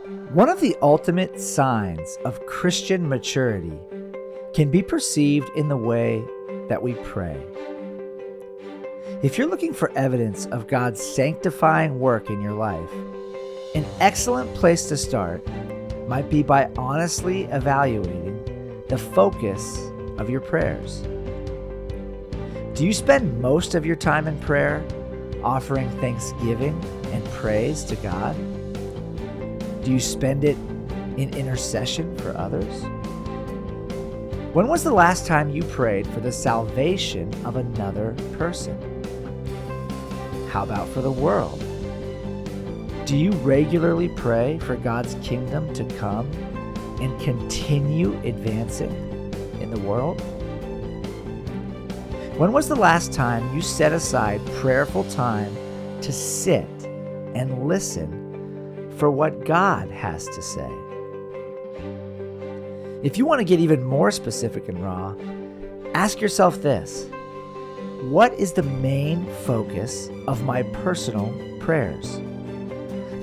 One of the ultimate signs of Christian maturity can be perceived in the way that we pray. If you're looking for evidence of God's sanctifying work in your life, an excellent place to start might be by honestly evaluating the focus of your prayers. Do you spend most of your time in prayer offering thanksgiving and praise to God? Do you spend it in intercession for others? When was the last time you prayed for the salvation of another person? How about for the world? Do you regularly pray for God's kingdom to come and continue advancing in the world? When was the last time you set aside prayerful time to sit and listen for what God has to say? If you want to get even more specific and raw, ask yourself this: what is the main focus of my personal prayers?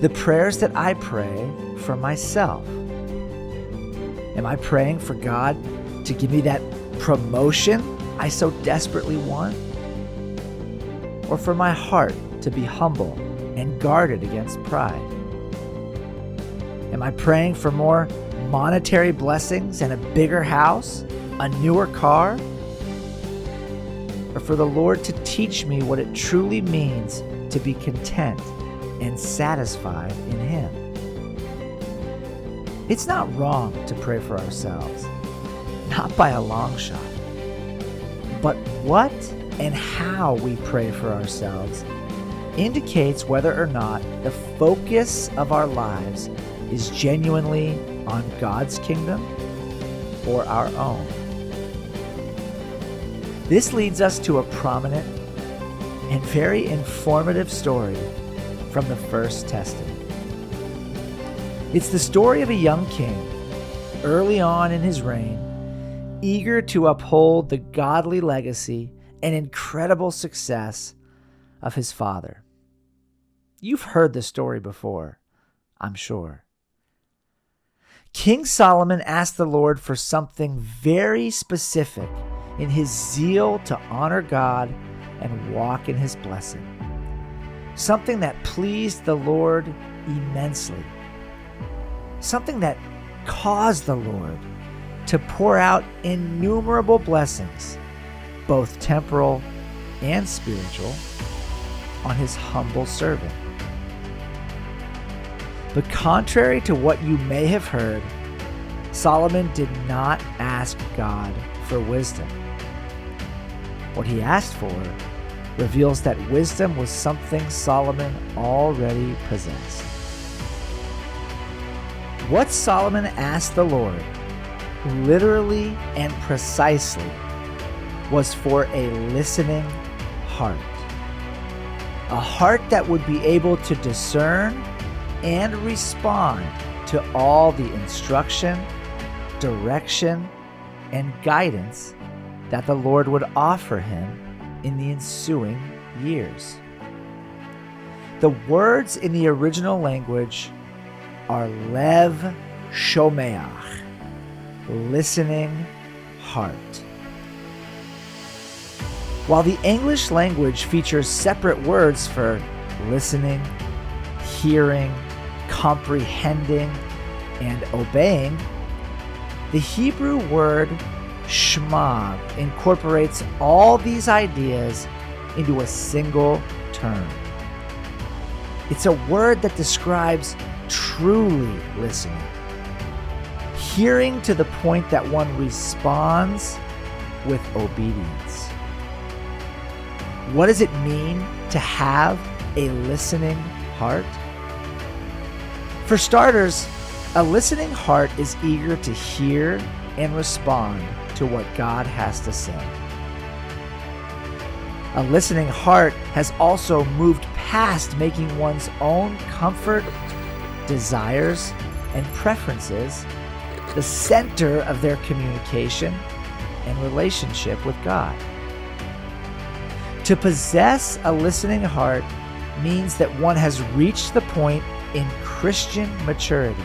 The prayers that I pray for myself. Am I praying for God to give me that promotion I so desperately want? Or for my heart to be humble and guarded against pride? Am I praying for more monetary blessings and a bigger house, a newer car? Or for the Lord to teach me what it truly means to be content and satisfied in Him? It's not wrong to pray for ourselves, not by a long shot. But what and how we pray for ourselves indicates whether or not the focus of our lives is genuinely on God's kingdom or our own. This leads us to a prominent and very informative story from the First Testament. It's the story of a young king, early on in his reign, eager to uphold the godly legacy and incredible success of his father. You've heard the story before, I'm sure. King Solomon asked the Lord for something very specific in his zeal to honor God and walk in His blessing. Something that pleased the Lord immensely. Something that caused the Lord to pour out innumerable blessings, both temporal and spiritual, on His humble servant. But contrary to what you may have heard, Solomon did not ask God for wisdom. What he asked for reveals that wisdom was something Solomon already possessed. What Solomon asked the Lord, literally and precisely, was for a listening heart. A heart that would be able to discern and respond to all the instruction, direction, and guidance that the Lord would offer him in the ensuing years. The words in the original language are lev shomeach, listening heart. While the English language features separate words for listening, hearing, comprehending, and obeying, the Hebrew word shema incorporates all these ideas into a single term. It's a word that describes truly listening, hearing to the point that one responds with obedience. What does it mean to have a listening heart? For starters, a listening heart is eager to hear and respond to what God has to say. A listening heart has also moved past making one's own comfort, desires, and preferences the center of their communication and relationship with God. To possess a listening heart means that one has reached the point in Christian maturity,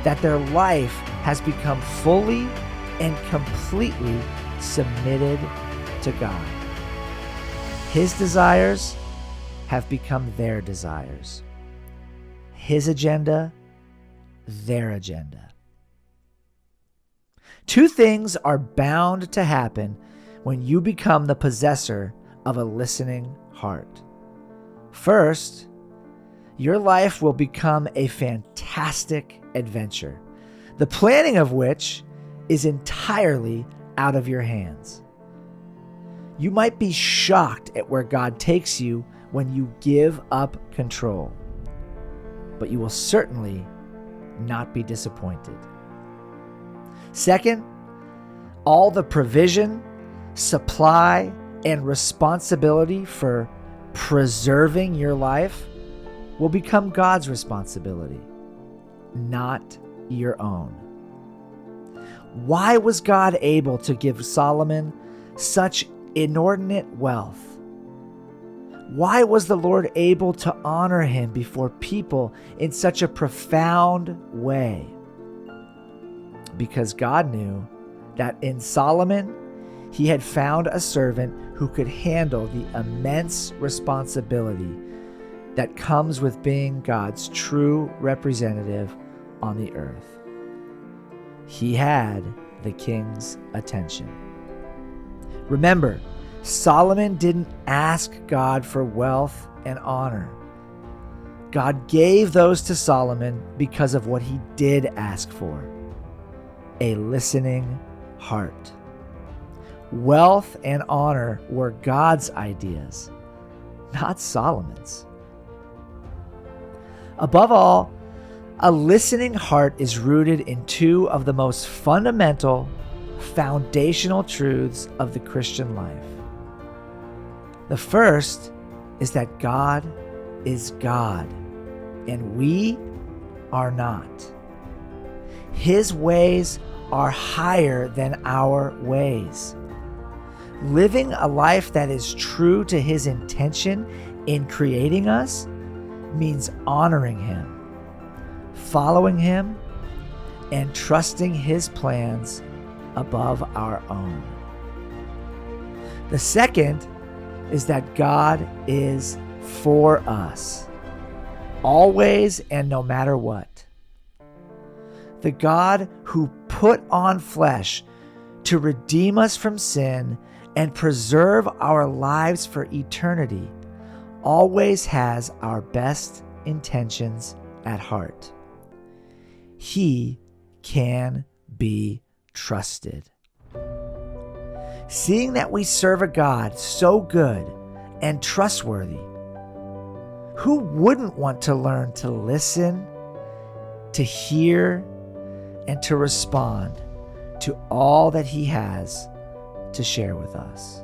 that their life has become fully and completely submitted to God. His desires have become their desires. His agenda, their agenda. Two things are bound to happen when you become the possessor of a listening heart. First, your life will become a fantastic adventure, the planning of which is entirely out of your hands. You might be shocked at where God takes you when you give up control, but you will certainly not be disappointed. Second, all the provision, supply, and responsibility for preserving your life will become God's responsibility, not your own. Why was God able to give Solomon such inordinate wealth? Why was the Lord able to honor him before people in such a profound way? Because God knew that in Solomon, he had found a servant who could handle the immense responsibility that comes with being God's true representative on the earth. He had the king's attention. Remember, Solomon didn't ask God for wealth and honor. God gave those to Solomon because of what he did ask for: a listening heart. Wealth and honor were God's ideas, not Solomon's. Above all, a listening heart is rooted in two of the most fundamental, foundational truths of the Christian life. The first is that God is God, and we are not. His ways are higher than our ways. Living a life that is true to his intention in creating us means honoring him, following him, and trusting his plans above our own. The second is that God is for us, always and no matter what. The God who put on flesh to redeem us from sin and preserve our lives for eternity always has our best intentions at heart. He can be trusted. Seeing that we serve a God so good and trustworthy, who wouldn't want to learn to listen, to hear, and to respond to all that he has to share with us?